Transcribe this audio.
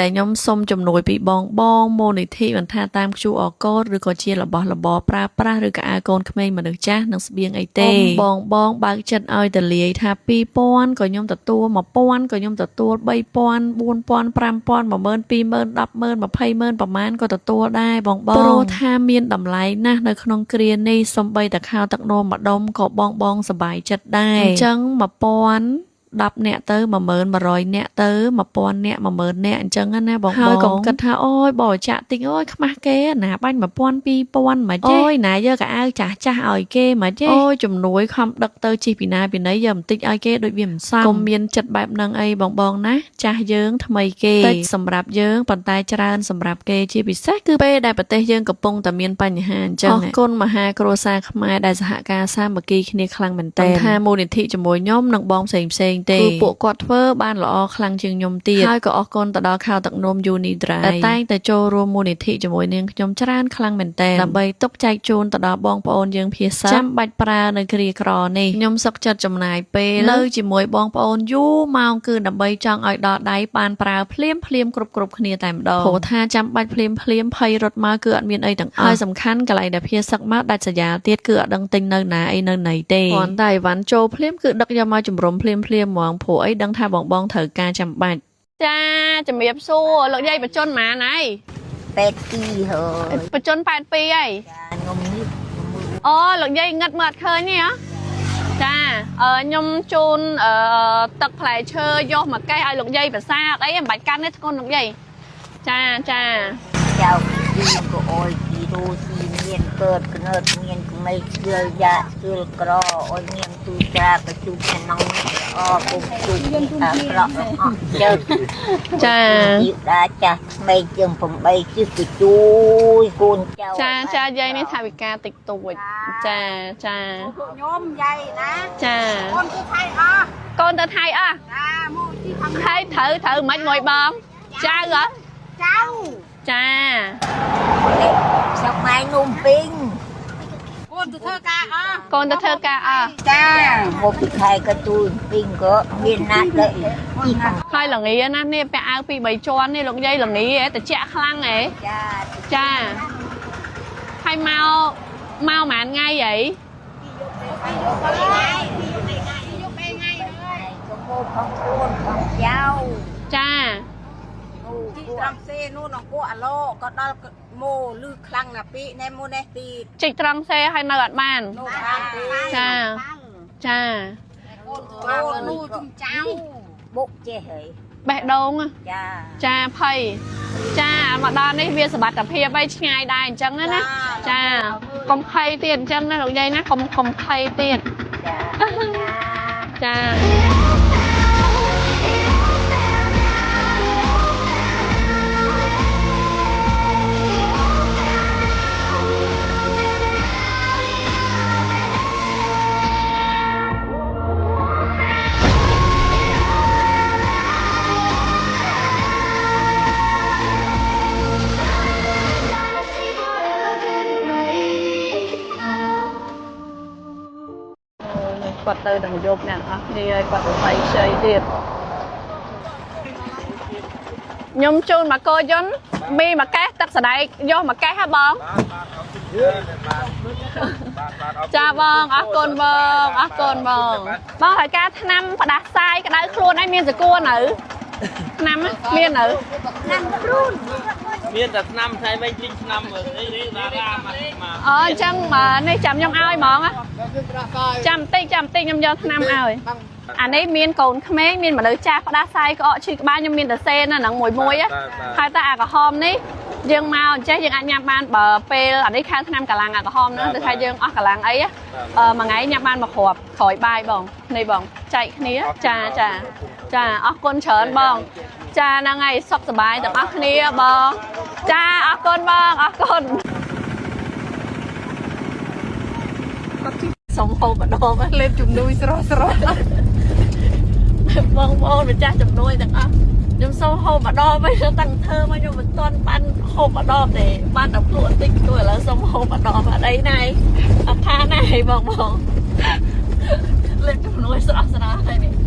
ដែលខ្ញុំសុំជំនួយពីបងមូលនិធិមិនថាតាម QR code ឬក៏ជារបស់របរប្រើប្រាស់ឬក៏អាវកូនក្មេងមនុស្សចាស់និងស្បៀងអីទេបងបើកចិត្តឲ្យតលាយថា2000ក៏ខ្ញុំទទួល1000ក៏ខ្ញុំទទួល3000 4000 5000 10000 20000 100000 20000ប្រមាណក៏ទទួលដែរបងព្រោះថាមានតម្លៃណាស់នៅក្នុងគ្រានេះសំបីតែខោទឹកនោមម្ដុំក៏បងសប្បាយចិត្តដែរអញ្ចឹង1000 10 នាក់ទៅ10000 100នាក់ទៅ1000នាក់10000នាក់អញ្ចឹងណាបងហើយកុំគិតថាអូយបរិច្ចាគតិចអូយខ្មាស់គេណាបាញ់1000 2000មិនទេអូយណាយកកៅអៅចាស់ឲ្យគេមិនទេអូយជំនួយខំដឹកទៅជិះពីណាពីណីយកបន្តិចឲ្យគេដូចវាមិនសមកុំមានចិត្តបែបហ្នឹងអីបងណាចាស់យើងថ្មីគេតិចសម្រាប់យើងប៉ុន្តែច្រើនសម្រាប់គេជាពិសេសគឺពេលដែលប្រទេសយើងកំពុងតែមានបញ្ហាអញ្ចឹងអរគុណមហាគ្រួសារខ្មែរដែលសហការសាមគ្គីគ្នាខ្លាំងមែនទែនថាមូលនិធិជាមួយខ្ញុំនិងបងផ្សេងគឺពួកគាត់ធ្វើបានល្អខ្លាំងជាងខ្ញុំទៀតហើយក៏អរគុណទៅដល់ខោទឹកនោម Unidry ដែលតែងតែចូលរួមមូលនិធិជាមួយនាងខ្ញុំច្រើនខ្លាំងមែនទែនដើម្បីទុកចែកជូនទៅដល់បងប្អូនយើងភាសាចាំបាច់ប្រើនៅគ្រាក្រនេះខ្ញុំសុខចិត្តចំណាយពេលនៅជាមួយបងប្អូនយូរម៉ោងគឺដើម្បីចង់ឲ្យដល់ដៃបានប្រើភ្លាមគ្រប់គ្នាតែម្ដងព្រោះថាចាំបាច់ភ្លាមភ័យរត់មកគឺអត់មានអីទាំងអស់ហើយសំខាន់កន្លែងដែលភាសឹកមកដាច់ស្រយាលទៀតគឺអត់ដឹងទិញនៅណាអីនៅណីទេគ្រាន់តែអីវ៉ាន់ចូលភ្លាមគឺដឹកយកមកជំរុំភ្លាមហ្មងព្រោះអីដឹងថាបងត្រូវការចាំបាច់ចាជំរាបសួរលោកយាយបច្ចុប្បន្នម៉ានហើយ82ហើយបច្ចុប្បន្ន82ហើយចាខ្ញុំនេះអូលោកយាយងឹតមើលអត់ឃើញទេហ៎ចាខ្ញុំជូនទឹកផ្លែឈើយកមកកេះឲ្យលោកយាយប្រសាអត់អីមិនបាច់កាន់ទេធ្ងន់លោកយាយចាចៅពីក៏អុយពីរੂស៊ីមានកើតកណើតមានក្មេងស្គាល់យ៉ាស្គាល់ក្រអុយមានទូចាបជុំក្នុងអពុកជុំអាក្រក់អស់ជើចាជីដាចាស់ក្មេងជាង8ជិះទៅជួយកូនចៅចាយាយនេះថាវិការតិចតួចចាខ្ញុំយាយណាចាកូនទៅថៃអស់កូនទៅថៃអស់ចាមកទីខាងហើយត្រូវមិនមួយបងចៅហ៎ចៅចាស្រុកម៉ែនំពេញកូនទៅធ្វើការអស់ចាមកពីខែកទូនពេញក៏មានណាស់ដែរហើយល្ងាណានេះពាក់អាវ2 3ជាន់នេះលោកយាយល្ងាត្រជាក់ខ្លាំងហ៎ចាហើយមកប៉ុន្មានថ្ងៃហីយកហើយក៏មកផងខ្លួនផងចៅចាទីត្រង់សេនោះនគរអាឡូក៏ដល់ម៉ូលឺខ្លាំងណាស់ពីណែម៉ូនេះទីជីកត្រង់សេឲ្យនៅអត់បានចាកូននោះជុំចៅបុកចេះហើយបេះដូងចាភ័យចាមកដល់នេះវាសមត្ថភាពឲ្យឆ្ងាយដែរអញ្ចឹងណាចាកុំភ័យទៀតអញ្ចឹងណាលោកយាយណាកុំភ័យទៀតចាគាត់ទៅនឹងយកអ្នកអស់គ្នាឲ្យគាត់ទៅបីខ្ចីទៀតខ្ញុំជូនមកកោយន្តមីមួយកេះទឹកសដែកយកមួយកេះហ៎បងចាបងអរគុណបងហើយការថ្នាំផ្ដាសាយក្តៅខ្លួនឯងមានសកួរនៅថ្នាំមាននៅឆ្នាំព្រូនមានតែឆ្នាំថៃវិញទិញឆ្នាំអីតារាមកអញ្ចឹងនេះចាំខ្ញុំឲ្យហ្មងចាំតិចខ្ញុំយកថ្នាំឲ្យអានេះមានកូនក្មេងមានមនុស្សចាស់ផ្ដាសាយក្អកឈឺក្បាលខ្ញុំមានតែសេនហ្នឹងមួយហើយតែអាក្រហមនេះយើងមកអញ្ចេះយើងអាចញ៉ាំបានបើពេលអានេះខាងថ្នាំកាឡាំងអាក្រហមហ្នឹងដូចថាយើងអស់កាឡាំងអីមួយថ្ងៃញ៉ាំបានមួយគ្រាប់ក្រោយបាយបងនេះបងចែកគ្នាចាអរគុណច្រើនបងចាហ្នឹងហើយសុខសប្បាយទាំងអស់គ្នាបងចាអរគុណបងអរគុណសុំហូបម្ដងលេបជំនួយស្រស់បងម្ចាស់ជំនួយទាំងអស់ខ្ញុំសូមហូបម្ដងវិញតាំងធ្វើមកខ្ញុំមិនទាន់បានហូបម្ដងទេបានតែភ្លក់បន្តិចទួឥឡូវសូមហូបម្ដងអត់អីណាអត់ថាណាបងលេបជំនួយស្រស់ហើយនេះ